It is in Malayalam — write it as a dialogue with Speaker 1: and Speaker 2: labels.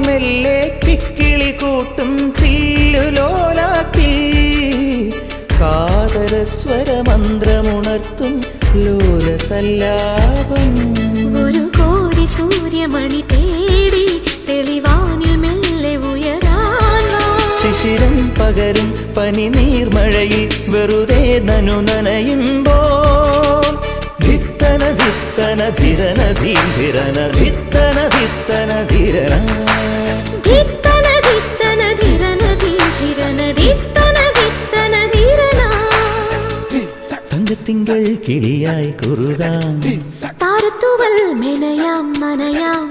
Speaker 1: മെല്ലെ കിക്കിളി കൂട്ടും ചില്ലുലോലാക്കിൽ കാതരസ്വരമന്ത്രമുണർത്തും ലോലസല്ലാപം.
Speaker 2: ഒരു കോടി സൂര്യമണി തേടി തെളിവാനിൽ മെല്ലെ ഉയരാൻ
Speaker 1: ശിശിരം പകരും പനി നീർമഴയിൽ വെറുതെ നനു നനയുമ്പോൾ ധിത്തന ധിത്തന ധിരന ധീരന ധിത്തന ധിത്തന ധിരന
Speaker 2: ധിത്തന ധിത്തന ധിരന ധിരന ധിത്തന ധിത്തന ധിരന.
Speaker 1: തങ്കത്തിങ്കൾ കിളിയായി കുറുകാം
Speaker 2: താരത്തൂവൽ മെനയാം നനയാം